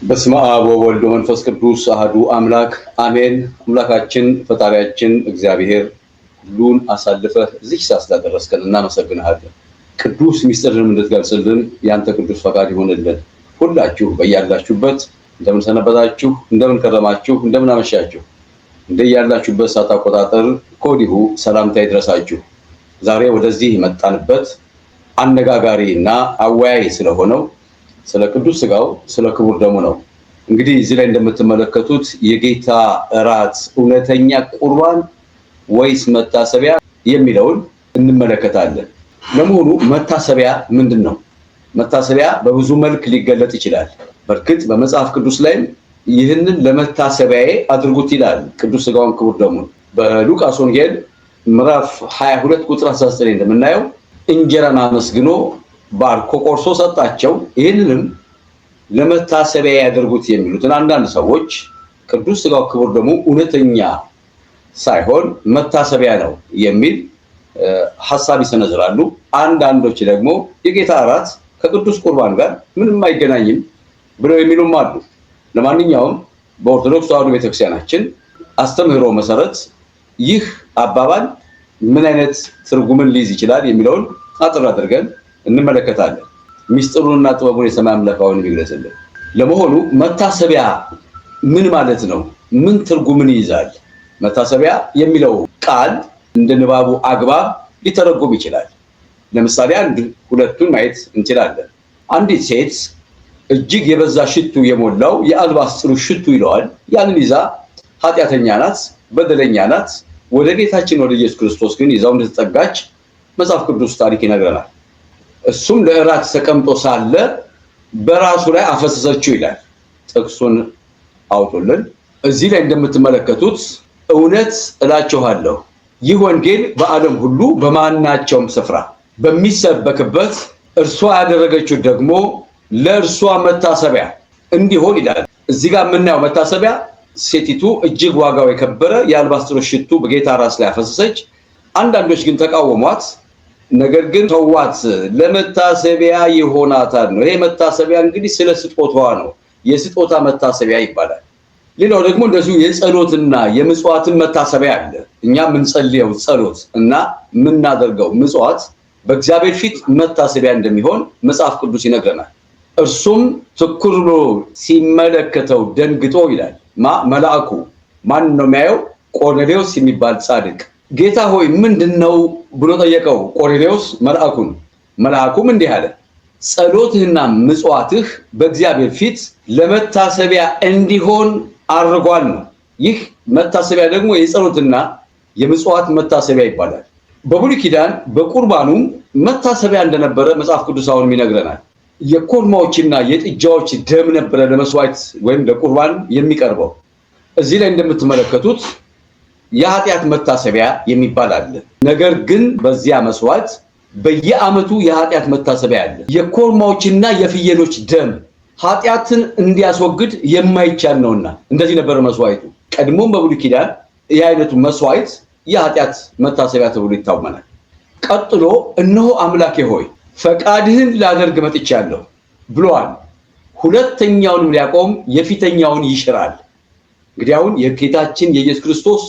በስመ አብ ወወልድ ወመንፈስ ቅዱስ አሐዱ አምላክ አሜን። አምላካችን ፈጣሪያችን እግዚአብሔር ሁሉን አሳልፈህ እዚህ ስላደረስከን እናመሰግንሃለን። ቅዱስ ሚስጥርን እንድትገልጽልን ያንተ ቅዱስ ፈቃድ ይሁንልን። ሁላችሁ በያላችሁበት እንደምን ሰነበታችሁ፣ እንደምን ከረማችሁ፣ እንደምን አመሻችሁ። እንደያላችሁበት ሰዓት አቆጣጠር ከወዲሁ ሰላምታ ይድረሳችሁ። ዛሬ ወደዚህ የመጣንበት አነጋጋሪና አወያይ ስለሆነው ስለ ቅዱስ ሥጋው ስለ ክቡር ደሙ ነው። እንግዲህ እዚህ ላይ እንደምትመለከቱት የጌታ እራት እውነተኛ ቁርባን ወይስ መታሰቢያ የሚለውን እንመለከታለን። ለመሆኑ መታሰቢያ ምንድን ነው? መታሰቢያ በብዙ መልክ ሊገለጥ ይችላል። በርግጥ በመጽሐፍ ቅዱስ ላይም ይህንን ለመታሰቢያዬ አድርጉት ይላል ቅዱስ ሥጋውን ክቡር ደሙን። በሉቃስ ወንጌል ምዕራፍ 22 ቁጥር 19 እንደምናየው እንጀራን አመስግኖ ባርኮ ቆርሶ ሰጣቸው፣ ይህንንም ለመታሰቢያ ያደርጉት የሚሉትን አንዳንድ ሰዎች ቅዱስ ሥጋው ክቡር ደሙ እውነተኛ ሳይሆን መታሰቢያ ነው የሚል ሐሳብ ይሰነዝራሉ። አንዳንዶች ደግሞ የጌታ እራት ከቅዱስ ቁርባን ጋር ምንም አይገናኝም ብለው የሚሉም አሉ። ለማንኛውም በኦርቶዶክስ ተዋሕዶ ቤተክርስቲያናችን አስተምህሮ መሰረት ይህ አባባል ምን አይነት ትርጉምን ሊይዝ ይችላል የሚለውን አጥር አድርገን እንመለከታለን። ሚስጥሩንና ጥበቡን የሰማይ አምላክ ይግለጽልን። ለመሆኑ መታሰቢያ ምን ማለት ነው? ምን ትርጉምን ይይዛል? መታሰቢያ የሚለው ቃል እንደ ንባቡ አግባብ ሊተረጎም ይችላል። ለምሳሌ ሁለቱን ማየት እንችላለን። አንዲት ሴት እጅግ የበዛ ሽቱ የሞላው የአልባስጥሩ ሽቱ ይለዋል። ያንን ይዛ ኃጢአተኛ ናት፣ በደለኛ ናት። ወደ ጌታችን ወደ ኢየሱስ ክርስቶስ ግን ይዛው እንደተጠጋች መጽሐፍ ቅዱስ ታሪክ ይነግረናል። እሱም ለእራት ተቀምጦ ሳለ በራሱ ላይ አፈሰሰችው ይላል። ጥቅሱን አውጡልን። እዚህ ላይ እንደምትመለከቱት እውነት እላችኋለሁ ይህ ወንጌል በዓለም ሁሉ በማናቸውም ስፍራ በሚሰበክበት እርሷ ያደረገችው ደግሞ ለእርሷ መታሰቢያ እንዲሆን ይላል። እዚህ ጋር የምናየው መታሰቢያ ሴቲቱ እጅግ ዋጋው የከበረ የአልባስጥሮስ ሽቱ በጌታ ራስ ላይ አፈሰሰች። አንዳንዶች ግን ተቃወሟት። ነገር ግን ተዋት፣ ለመታሰቢያ ይሆናታል ነው። ይሄ መታሰቢያ እንግዲህ ስለ ስጦታዋ ነው። የስጦታ መታሰቢያ ይባላል። ሌላው ደግሞ እንደዚሁ የጸሎትና የምጽዋትን መታሰቢያ አለ። እኛ የምንጸልየው ጸሎት እና የምናደርገው ምጽዋት በእግዚአብሔር ፊት መታሰቢያ እንደሚሆን መጽሐፍ ቅዱስ ይነግረናል። እርሱም ትኩር ብሎ ሲመለከተው ደንግጦ ይላል። መልአኩ ማን ነው የሚያየው? ቆርኔሌዎስ የሚባል ጻድቅ ጌታ ሆይ ምንድነው ብሎ ጠየቀው ቆርኔሌዎስ መልአኩን። መልአኩም እንዲህ አለ፣ ጸሎትህና ምጽዋትህ በእግዚአብሔር ፊት ለመታሰቢያ እንዲሆን አድርጓል ነው። ይህ መታሰቢያ ደግሞ የጸሎትና የምጽዋት መታሰቢያ ይባላል። በብሉይ ኪዳን በቁርባኑም መታሰቢያ እንደነበረ መጽሐፍ ቅዱስ አሁንም ይነግረናል። የኮርማዎችና የጥጃዎች ደም ነበረ ለመስዋዕት ወይም ለቁርባን የሚቀርበው። እዚህ ላይ እንደምትመለከቱት የኃጢአት መታሰቢያ የሚባል አለ። ነገር ግን በዚያ መስዋዕት በየዓመቱ የኃጢአት መታሰቢያ አለ። የኮርማዎችና የፍየሎች ደም ኃጢአትን እንዲያስወግድ የማይቻል ነውና እንደዚህ ነበር መስዋዕቱ። ቀድሞም በብሉይ ኪዳን ይህ አይነቱ መስዋዕት የኃጢአት መታሰቢያ ተብሎ ይታመናል። ቀጥሎ እነሆ አምላኬ ሆይ ፈቃድህን ላደርግ መጥቻለሁ ብሏል። ሁለተኛውንም ሊያቆም የፊተኛውን ይሽራል። እንግዲህ አሁን የጌታችን የኢየሱስ ክርስቶስ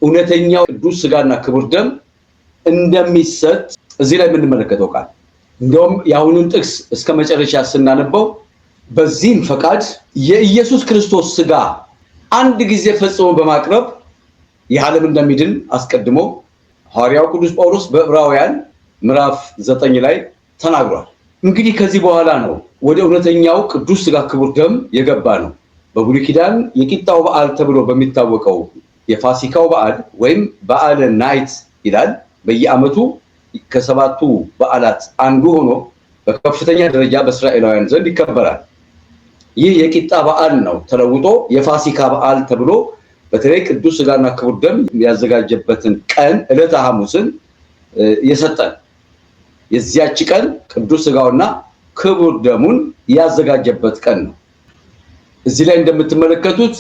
እውነተኛው ቅዱስ ሥጋና ክቡር ደም እንደሚሰጥ እዚህ ላይ የምንመለከተው ቃል እንደውም የአሁኑን ጥቅስ እስከ መጨረሻ ስናነበው በዚህም ፈቃድ የኢየሱስ ክርስቶስ ሥጋ አንድ ጊዜ ፈጽሞ በማቅረብ የዓለም እንደሚድን አስቀድሞ ሐዋርያው ቅዱስ ጳውሎስ በዕብራውያን ምዕራፍ 9 ላይ ተናግሯል። እንግዲህ ከዚህ በኋላ ነው ወደ እውነተኛው ቅዱስ ሥጋ ክቡር ደም የገባ ነው። በብሉይ ኪዳን የቂጣው በዓል ተብሎ በሚታወቀው የፋሲካው በዓል ወይም በዓለ ናይት ይላል። በየዓመቱ ከሰባቱ በዓላት አንዱ ሆኖ በከፍተኛ ደረጃ በእስራኤላውያን ዘንድ ይከበራል። ይህ የቂጣ በዓል ነው ተለውጦ የፋሲካ በዓል ተብሎ በተለይ ቅዱስ ሥጋና ክቡር ደም ያዘጋጀበትን ቀን ዕለተ ሐሙስን የሰጠን። የዚያች ቀን ቅዱስ ሥጋውና ክቡር ደሙን ያዘጋጀበት ቀን ነው። እዚህ ላይ እንደምትመለከቱት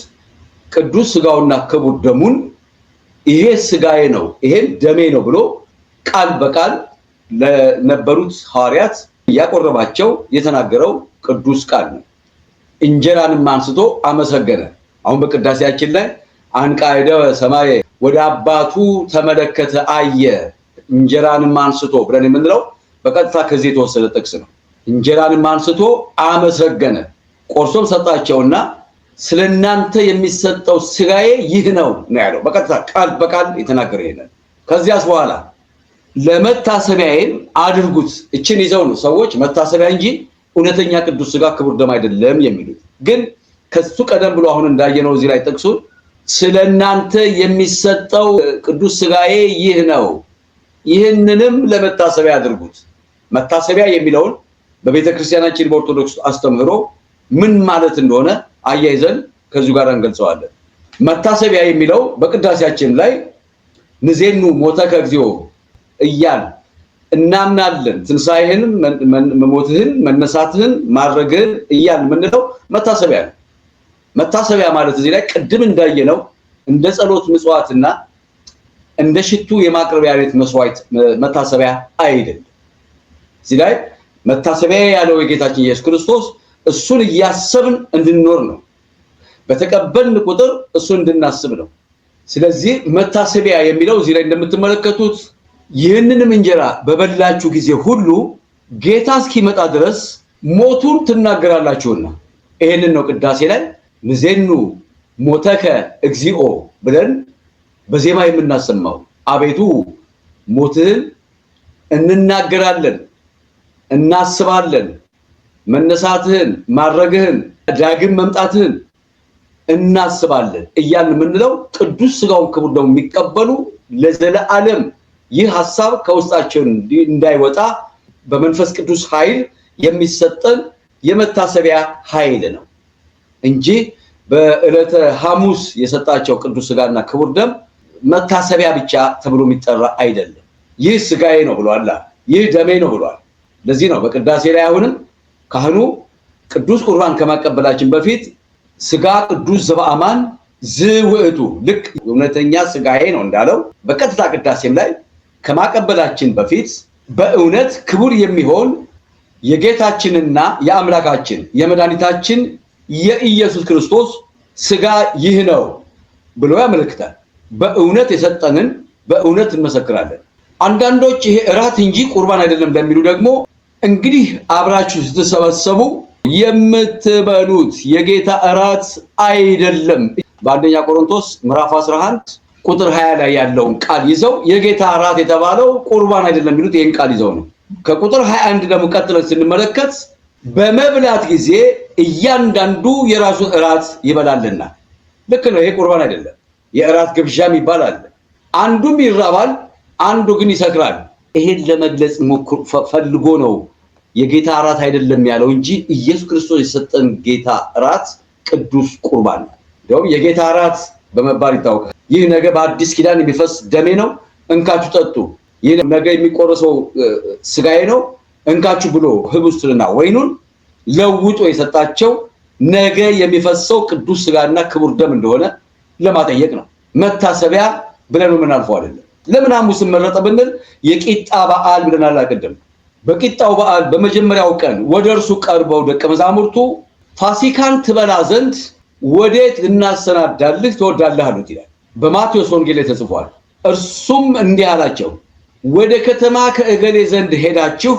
ቅዱስ ሥጋውና ክቡር ደሙን ይሄ ሥጋዬ ነው ይሄም ደሜ ነው ብሎ ቃል በቃል ለነበሩት ሐዋርያት ያቆረባቸው የተናገረው ቅዱስ ቃል ነው። እንጀራንም አንስቶ አመሰገነ። አሁን በቅዳሴያችን ላይ አንቃይደ ሰማይ ወደ አባቱ ተመለከተ አየ እንጀራንም አንስቶ ብለን የምንለው በቀጥታ ከዚህ የተወሰደ ጥቅስ ነው። እንጀራንም አንስቶ አመሰገነ ቆርሶም ሰጣቸውና ስለናንተ የሚሰጠው ስጋዬ ይህ ነው ያለው። በቀጥታ ቃል በቃል የተናገረ ይሄን። ከዚያስ በኋላ ለመታሰቢያዬ አድርጉት። እችን ይዘው ነው ሰዎች መታሰቢያ እንጂ እውነተኛ ቅዱስ ስጋ ክቡር ደም አይደለም የሚሉት። ግን ከሱ ቀደም ብሎ አሁን እንዳየነው እዚህ ላይ ጥቅሱ ስለናንተ የሚሰጠው ቅዱስ ስጋዬ ይህ ነው፣ ይህንንም ለመታሰቢያ አድርጉት። መታሰቢያ የሚለውን በቤተክርስቲያናችን በኦርቶዶክስ አስተምህሮ ምን ማለት እንደሆነ አያይዘን ከዚሁ ጋር እንገልጸዋለን። መታሰቢያ የሚለው በቅዳሴያችን ላይ ንዜኑ ሞተከ እግዚኦ እያል እናምናለን። ትንሣኤህን፣ መሞትህን፣ መነሳትህን፣ ማረግህን እያል ምንለው መታሰቢያ ነው። መታሰቢያ ማለት እዚህ ላይ ቅድም እንዳየነው እንደ ጸሎት ምጽዋትና እንደ ሽቱ የማቅረቢያ ቤት መስዋዕት መታሰቢያ አይደለም። እዚህ ላይ መታሰቢያ ያለው የጌታችን ኢየሱስ ክርስቶስ እሱን እያሰብን እንድንኖር ነው። በተቀበልን ቁጥር እሱን እንድናስብ ነው። ስለዚህ መታሰቢያ የሚለው እዚህ ላይ እንደምትመለከቱት ይህንንም እንጀራ በበላችሁ ጊዜ ሁሉ ጌታ እስኪመጣ ድረስ ሞቱን ትናገራላችሁና። ይሄንን ነው ቅዳሴ ላይ ንዜኑ ሞተከ እግዚኦ ብለን በዜማ የምናሰማው። አቤቱ ሞትህን እንናገራለን፣ እናስባለን፣ መነሳትህን፣ ማረግህን፣ ዳግም መምጣትህን እናስባለን እያልን የምንለው ቅዱስ ስጋውን ክቡር ደሙን የሚቀበሉ ለዘለዓለም ይህ ሐሳብ ከውስጣቸው እንዳይወጣ በመንፈስ ቅዱስ ኃይል የሚሰጠን የመታሰቢያ ኃይል ነው እንጂ በዕለተ ሐሙስ የሰጣቸው ቅዱስ ስጋና ክቡር ደም መታሰቢያ ብቻ ተብሎ የሚጠራ አይደለም። ይህ ስጋዬ ነው ብሏል፣ ይህ ደሜ ነው ብሏል። ለዚህ ነው በቅዳሴ ላይ አሁንም ካህኑ ቅዱስ ቁርባን ከማቀበላችን በፊት ስጋ ቅዱስ ዘበአማን ዝውዕቱ ልክ እውነተኛ ስጋዬ ነው እንዳለው በቀጥታ ቅዳሴም ላይ ከማቀበላችን በፊት በእውነት ክቡር የሚሆን የጌታችንና የአምላካችን የመድኃኒታችን የኢየሱስ ክርስቶስ ስጋ ይህ ነው ብሎ ያመለክታል። በእውነት የሰጠንን በእውነት እንመሰክራለን። አንዳንዶች ይሄ እራት እንጂ ቁርባን አይደለም ለሚሉ ደግሞ እንግዲህ አብራችሁ ስትሰበሰቡ የምትበሉት የጌታ እራት አይደለም። በአንደኛ ቆሮንቶስ ምዕራፍ 11 ቁጥር 20 ላይ ያለውን ቃል ይዘው የጌታ እራት የተባለው ቁርባን አይደለም የሚሉት ይሄን ቃል ይዘው ነው። ከቁጥር 21 ደግሞ ቀጥለን ስንመለከት በመብላት ጊዜ እያንዳንዱ የራሱን እራት ይበላልና። ልክ ነው። ይሄ ቁርባን አይደለም። የእራት ግብዣም ይባላል። አንዱም ይራባል፣ አንዱ ግን ይሰክራል። ይሄን ለመግለጽ ፈልጎ ነው የጌታ እራት አይደለም ያለው እንጂ ኢየሱስ ክርስቶስ የሰጠን ጌታ እራት ቅዱስ ቁርባን ነው። እንደውም የጌታ እራት በመባል ይታወቃል። ይህ ነገ በአዲስ ኪዳን የሚፈስ ደሜ ነው፣ እንካችሁ ጠጡ። ይህ ነገ የሚቆረሰው ስጋዬ ነው፣ እንካችሁ ብሎ ህብስቱንና ወይኑን ለውጦ የሰጣቸው ነገ የሚፈሰው ቅዱስ ስጋና ክቡር ደም እንደሆነ ለማጠየቅ ነው። መታሰቢያ ብለን ምን አልፈው አይደለም። ለምን ሐሙስን መረጠ ብንል የቂጣ በዓል ብለናል ቅድም። በቂጣው በዓል በመጀመሪያው ቀን ወደ እርሱ ቀርበው ደቀ መዛሙርቱ ፋሲካን ትበላ ዘንድ ወዴት ልናሰናዳልህ ትወዳለህ አሉት ይላል። በማቴዎስ ወንጌል ላይ ተጽፏል። እርሱም እንዲህ አላቸው፣ ወደ ከተማ ከእገሌ ዘንድ ሄዳችሁ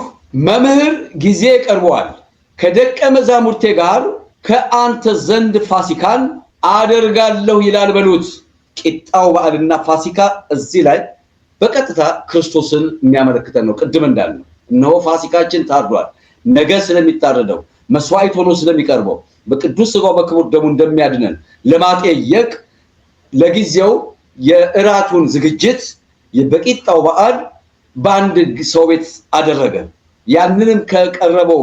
መምህር ጊዜ ቀርቧል፣ ከደቀ መዛሙርቴ ጋር ከአንተ ዘንድ ፋሲካን አደርጋለሁ ይላል በሉት። ቂጣው በዓልና ፋሲካ እዚህ ላይ በቀጥታ ክርስቶስን የሚያመለክተን ነው። ቅድም እንዳልነው እነሆ ፋሲካችን ታርዷል፣ ነገ ስለሚታረደው መስዋዕት ሆኖ ስለሚቀርበው በቅዱስ ስጋው በክቡር ደሙ እንደሚያድነን ለማጠየቅ ለጊዜው የእራቱን ዝግጅት በቂጣው በዓል በአንድ ሰው ቤት አደረገ። ያንንም ከቀረበው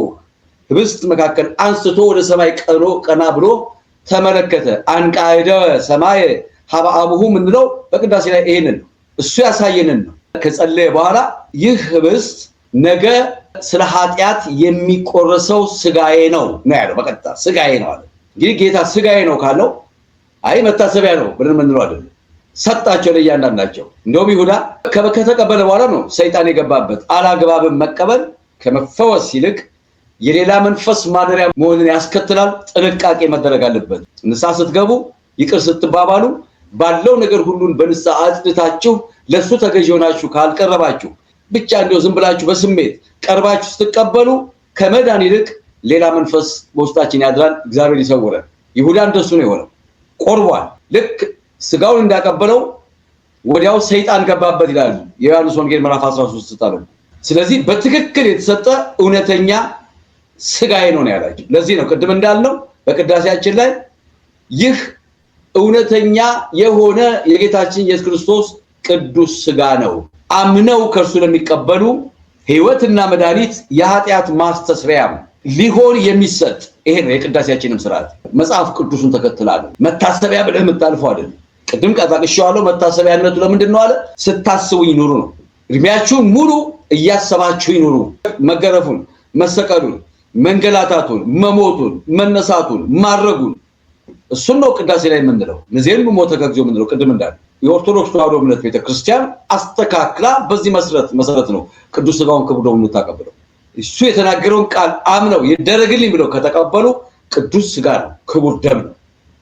ህብስት መካከል አንስቶ ወደ ሰማይ ቀና ብሎ ተመለከተ። አንቃይደ ሰማይ ሀበ አቡሁ ምንለው በቅዳሴ ላይ ይሄንን እሱ ያሳየንን ነው። ከጸለየ በኋላ ይህ ህብስት ነገ ስለ ኃጢአት የሚቆረሰው ስጋዬ ነው ያለው። በቀጥታ ስጋዬ ነው አለ። እንግዲህ ጌታ ስጋዬ ነው ካለው አይ መታሰቢያ ነው ብለን ምንለው አይደለም። ሰጣቸው ለእያንዳንዳቸው። እንደውም ይሁዳ ከተቀበለ በኋላ ነው ሰይጣን የገባበት። አላግባብን መቀበል ከመፈወስ ይልቅ የሌላ መንፈስ ማደሪያ መሆንን ያስከትላል። ጥንቃቄ መደረግ አለበት። ንስሐ ስትገቡ ይቅር ስትባባሉ ባለው ነገር ሁሉን በንስሐ አጽድታችሁ ለሱ ተገዥ ሆናችሁ ካልቀረባችሁ ብቻ እንደው ዝም ብላችሁ በስሜት ቀርባችሁ ስትቀበሉ ከመዳን ይልቅ ሌላ መንፈስ በውስጣችን ያድራል። እግዚአብሔር ይሰውረን። ይሁዳ እንደሱ ነው የሆነው። ቆርቧል። ልክ ስጋውን እንዳቀበለው ወዲያው ሰይጣን ገባበት ይላል የዮሐንስ ወንጌል ምዕራፍ 13 ተጣለው። ስለዚህ በትክክል የተሰጠ እውነተኛ ስጋዬ ነው ያላችሁ። ለዚህ ነው ቅድም እንዳልነው በቅዳሴያችን ላይ ይህ እውነተኛ የሆነ የጌታችን ኢየሱስ ክርስቶስ ቅዱስ ስጋ ነው፣ አምነው ከእርሱ ለሚቀበሉ ሕይወትና መድኃኒት የኃጢአት ማስተስሪያም ሊሆን የሚሰጥ። ይሄ ነው የቅዳሴያችንም ስርዓት። መጽሐፍ ቅዱስን ተከትላለህ መታሰቢያ ብለህ የምታልፈው አይደለም። ቅድም ቀጣቅሻለሁ። መታሰቢያነቱ ለምንድን ነው አለ? ስታስቡኝ ኑሩ ነው። እድሜያችሁን ሙሉ እያሰባችሁኝ ኑሩ። መገረፉን፣ መሰቀሉን፣ መንገላታቱን፣ መሞቱን፣ መነሳቱን፣ ማረጉን እሱን ነው ቅዳሴ ላይ የምንለው። ለዚህም ሞተ ከግዚኦ የምንለው ቅድም እንዳለ የኦርቶዶክስ ተዋሕዶ እምነት ቤተክርስቲያን አስተካክላ በዚህ መሰረት ነው ቅዱስ ስጋውን ክቡር ደሙን የምታቀብለው። እሱ የተናገረውን ቃል አምነው ይደረግልኝ ብለው ከተቀበሉ ቅዱስ ስጋ ነው፣ ክቡር ደም ነው፣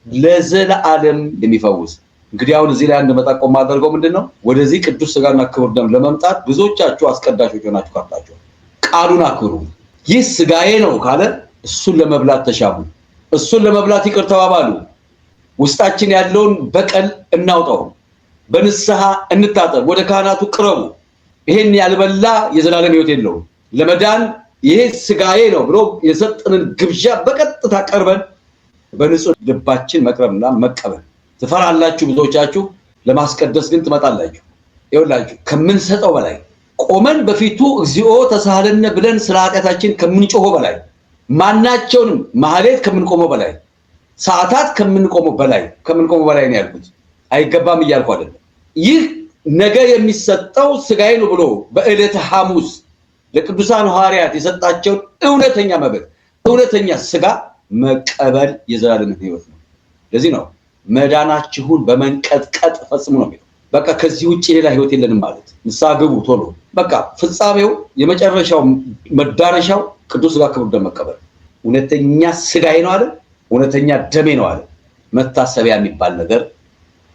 ለዘላለም የሚፈውስ። እንግዲህ አሁን እዚህ ላይ እንደመጣቆም ማድረገው ምንድነው? ወደዚህ ቅዱስ ስጋና ክቡር ደም ለመምጣት ብዙዎቻችሁ አስቀዳሾች ሆናችሁ ቀርታችሁ ቃሉን አክብሩ። ይህ ስጋዬ ነው ካለ እሱን ለመብላት ተሻሙ፣ እሱን ለመብላት ይቅር ተባባሉ። ውስጣችን ያለውን በቀል እናውጣው፣ በንስሐ እንታጠብ፣ ወደ ካህናቱ ቅረቡ። ይሄን ያልበላ የዘላለም ሕይወት የለውም። ለመዳን ይሄ ስጋዬ ነው ብሎ የሰጠንን ግብዣ በቀጥታ ቀርበን በንጹህ ልባችን መቅረብና መቀበል። ትፈራላችሁ ብዙዎቻችሁ፣ ለማስቀደስ ግን ትመጣላችሁ። ይኸውላችሁ ከምንሰጠው በላይ ቆመን በፊቱ እግዚኦ ተሳሃለነ ብለን ስለ ኃጢአታችን ከምንጮኸው በላይ ማናቸውንም ማህሌት ከምንቆመው በላይ ሰዓታት ከምንቆመው በላይ ነው ያልኩት። አይገባም እያልኩ አይደለም። ይህ ነገ የሚሰጠው ስጋዬ ነው ብሎ በዕለተ ሐሙስ ለቅዱሳን ሐዋርያት የሰጣቸውን እውነተኛ መብል እውነተኛ ስጋ መቀበል የዘላለም ሕይወት ነው። ለዚህ ነው መዳናችሁን በመንቀጥቀጥ ፈጽሙ ነው የሚለው። በቃ ከዚህ ውጪ ሌላ ሕይወት የለንም ማለት። ንስሐ ግቡ ቶሎ። በቃ ፍጻሜው የመጨረሻው መዳረሻው ቅዱስ ስጋ ክቡር ደም መቀበል። እውነተኛ ስጋዬ ነው አለ፣ እውነተኛ ደሜ ነው አለ። መታሰቢያ የሚባል ነገር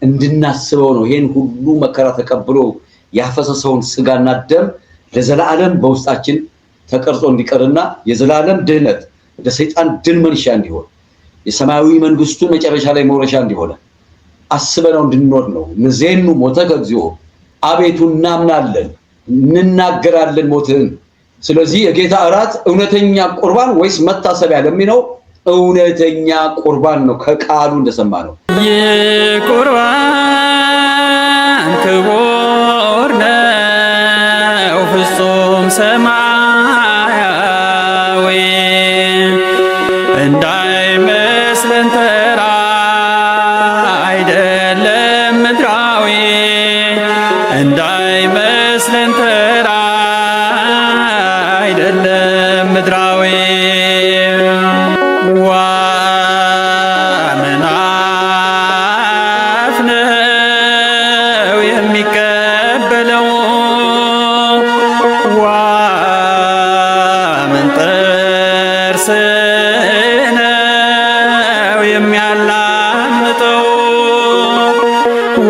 እንድናስበው ነው። ይሄን ሁሉ መከራ ተቀብሎ ያፈሰሰውን ስጋና ደም ለዘላለም በውስጣችን ተቀርጾ እንዲቀርና የዘላለም ድህነት ወደ ሰይጣን ድል መንሻ እንዲሆን የሰማያዊ መንግስቱ መጨረሻ ላይ መውረሻ እንዲሆን አስበነው እንድንኖር ነው። ንዜኑ ሞተ ከግዚኦ፣ አቤቱ እናምናለን እንናገራለን ሞትህን። ስለዚህ የጌታ እራት እውነተኛ ቁርባን ወይስ መታሰቢያ ለሚለው እውነተኛ ቁርባን ነው። ከቃሉ እንደሰማ ነው የቁርባን ክቡር ነው ፍጹም ሰማያዊ እንዳይመስለን ተራ አይደለም ምድራዊ እንዳይመስለን ተራ አይደለም ምድራዊ ዋመናፍ ነው የሚቀበለው ዋመን ጥርስ ነው የሚያላምጠው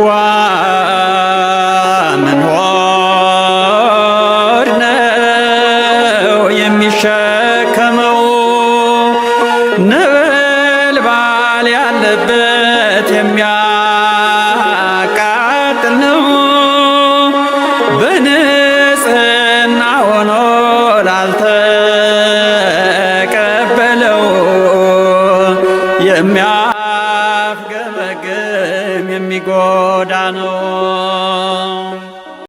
ዋመን ሆድ ነው የሚሸከመው ነበልባል ያለበት የሚያቃጥል ነው በንጽሕና ሆኖ ላልተቀበለው የሚያፍገመግም የሚጎዳ ነው።